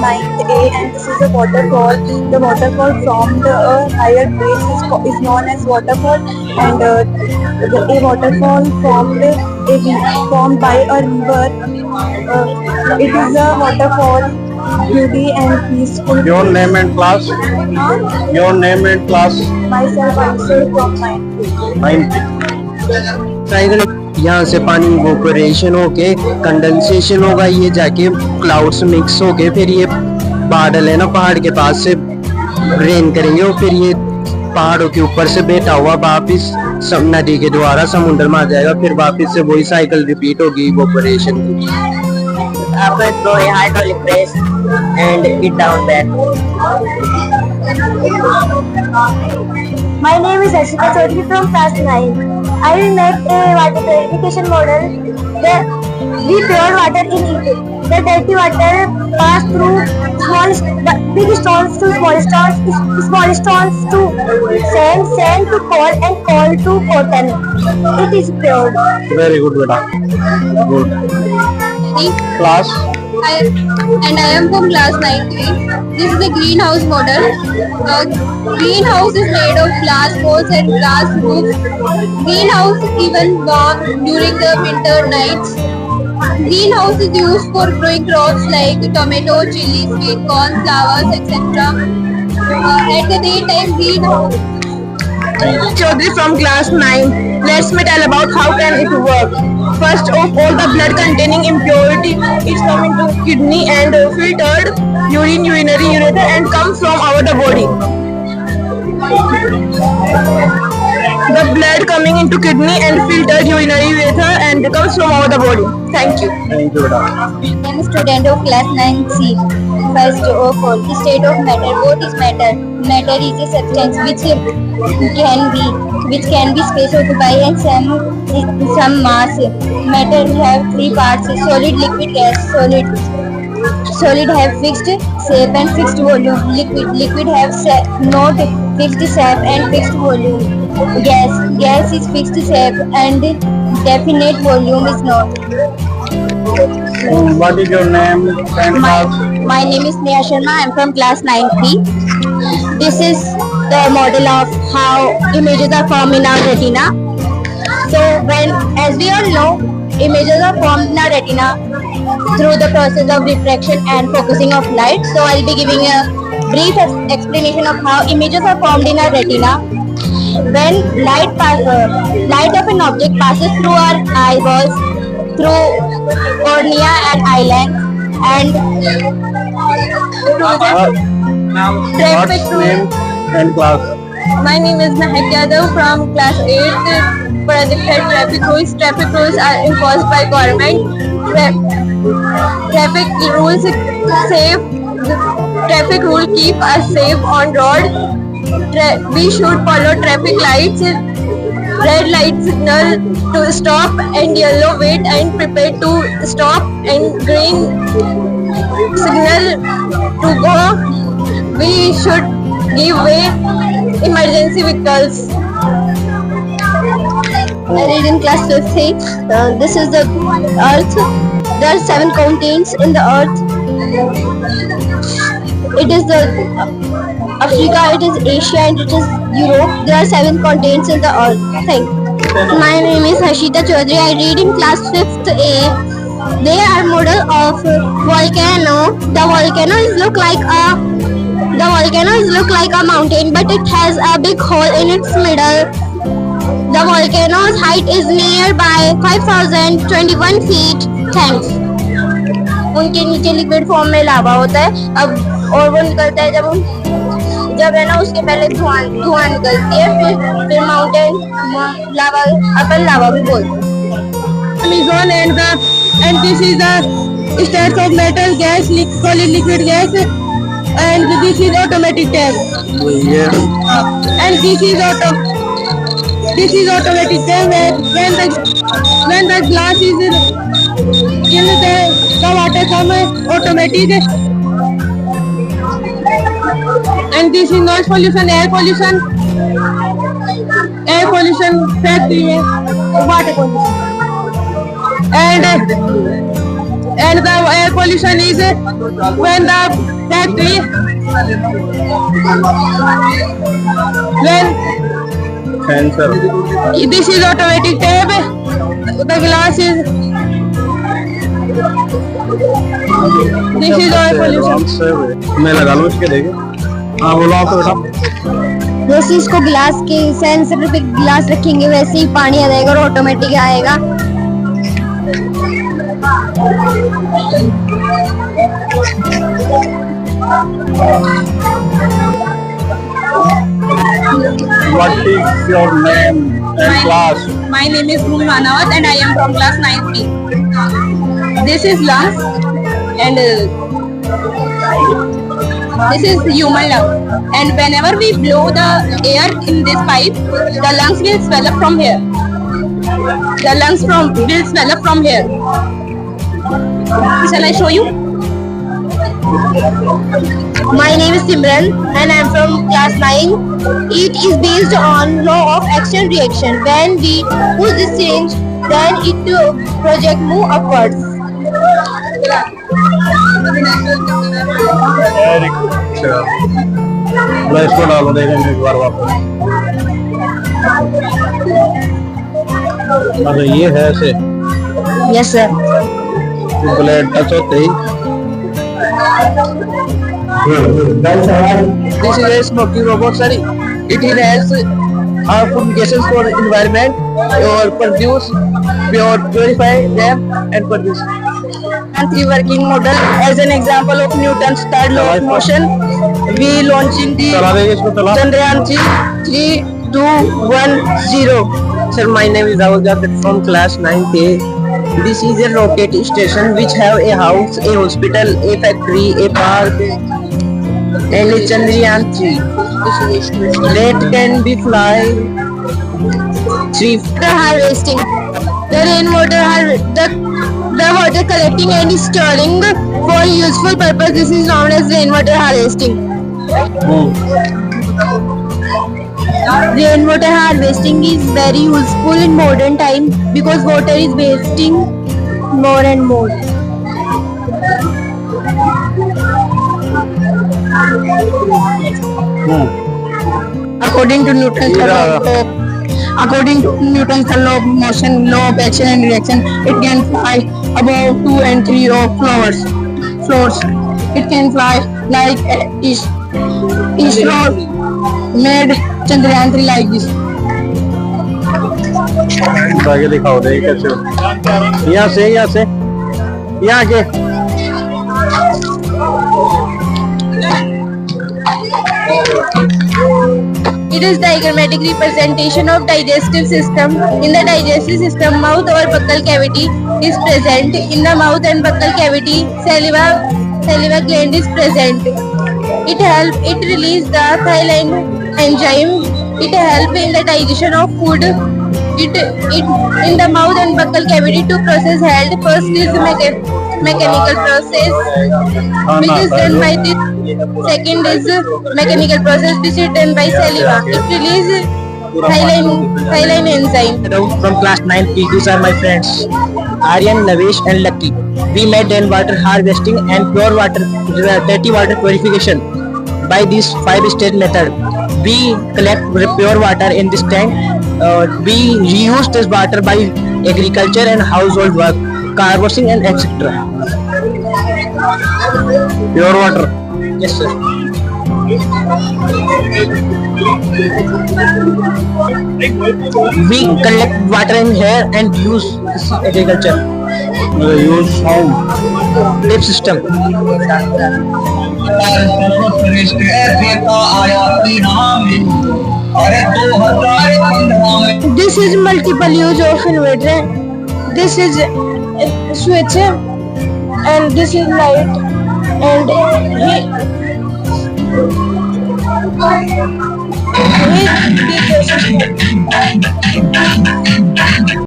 ninth A, and this is a waterfall. The waterfall from the higher place is known as waterfall, and a waterfall formed by a river. It is a waterfall, beauty and peaceful. Your name and class? Your name and class? Myself, Anshul from 9th. 9th. यहाँ से पानी evaporation होके condensation होगा, ये जाके clouds mix होके फिर ये बादल है ना पहाड़ के पास से रेन करेंगे और फिर ये पहाड़ों के ऊपर से बेटा हुआ वापिस सब नदी के द्वारा समुद्र में आ जाएगा, फिर वापिस से वही साइकिल रिपीट होगी इवोपोरेशन की। After throw a hydraulic press and it down back. My name is Ashika Chaudhary from class 9. I will make a water purification model. We pure water in it. The dirty water pass through big stones to small stones to sand to coal, and coal to cotton. It is pure. Very good, beta. Good. Class? I am from class 9th. This is the greenhouse model. Greenhouse is made of glass walls and glass roofs. Greenhouse even warm during the winter nights. Greenhouse is used for growing crops like tomato, chili, sweet corn, flowers, etc. At the daytime, greenhouse. Chaudhary from class 9. Let's me tell about how can it work. First of all, the blood containing impurity is come into kidney and filtered urinary urethra and comes from the body. The blood coming into kidney and filtered urinary urethra and comes from the body. Thank you. Thank you, beta. I am a student of class 9C. First of all, the state of matter. What is matter? Matter is a substance which can be specified by and some mass. Matter have three parts: solid, liquid, gas. Solid have fixed shape and fixed volume. Liquid have not fixed shape and fixed volume. Gas is fixed shape and definite volume is not. What is your name and class? My name is Neha Sharma. I am from class 9B. This is the model of how images are formed in our retina. So as we all know, images are formed in our retina through the process of refraction and focusing of light. So I'll be giving a brief explanation of how images are formed in our retina. When light of an object passes through our eyeballs, through cornea and eyelid, and What's name and class? My name is Mahek Yadav from class 8th. Predicted traffic rules. Traffic rules are enforced by government. Traffic rules safe. Traffic rule keep us safe on road. We should follow traffic lights. Red light signal to stop and yellow wait and prepare to stop and green signal to go. We should give way emergency vehicles. I read in class 5th. This is the earth. There are 7 continents in the earth. It is the Africa, it is Asia, and it is Europe. There are 7 continents in the earth. Thank you. My name is Harshita Chaudhary. I read in class 5th A. They are model of volcano. The volcanoes look like a mountain, but it has a big hole in its middle. The volcano's height is nearby 5,021 feet. Thanks. उनके नीचे liquid form में लावा होता है अब और वो निकलता है जब है ना उसके पहले धुआं निकलती है फिर माउंटेन लावा अपन लावा भी बोलते हैं. Amazon and this is the states of metal, gas, solid, liquid, gas, and this is automatic tank. And this is automatic tank. When the glass is in the water come automatic. And this is noise pollution, air pollution, factory, water pollution. And And the air pollution is when the factory, when Answer. this is automatic tap, the glass is, this is air pollution. मैं लगा लूँ इसके देखे. हाँ बोलो आप बेटा. जैसे इसको ग्लास के सेंसर पे ग्लास रखेंगे वैसे ही पानी आ जाएगा और ऑटोमेटिक आएगा. What is your name and class? My name is Bhumi Manawat and I am from class 9B. This is lungs and this is human lung. And whenever we blow the air in this pipe, the lungs will swell up from here. The lungs will swell up from here. Shall I show you? My name is Simran and I am from class 9. It is based on law of action reaction. When we push this change, then it project move upwards. Very good. अच्छा. मैं इसको डालो देखेंगे एक बार वापस. अच्छा ये है ऐसे. Yes sir. ब्लेड टच होते ही. This is a smoking robot, sorry. It has harmful gases for environment or produce, purify them and produce. And the working model as an example of Newton's third law of motion, we launching the चला देंगे इसको चला. Chandrayaan 3, 2, 1, 0. Sir, my name is Rahul Gavit from class 9A. This is a rocket station which have a house, a hospital, a factory, a park, and a Chandrayaan 3. That can be fly 3. Water harvesting. The rainwater the water collecting and storing for useful purpose. This is known as rainwater harvesting. Rainwater harvesting is very useful in modern times because water is wasting more and more. According to Newton's law of motion, law of action and reaction, it can fly above 2 and 3 of floors. It can fly like ISRO made Chandrayaan 3 like this. आगे दिखाओ दे कैसे. यहाँ से यहाँ के. It is diagrammatic representation of digestive system. In the digestive system, mouth or buccal cavity is present. In the mouth and buccal cavity, saliva gland is present. It release the xylene enzyme. It help in the digestion of food. It in the mouth and buccal cavity to process held. First is mechanical process, which is done by the second is mechanical process, which is done by saliva. It releases xylene enzyme. From class 9P, these are my friends Aryan, Navesh and Lucky. We made rainwater harvesting and pure water, dirty water purification by this 5-stage method. We collect pure water in this tank. We reuse this water by agriculture and household work, car washing and etc. Pure water. Yes sir. We collect water in here and use this agriculture. Use how? Lift system. This is multiple use of inverter. This is a switch and this is light and he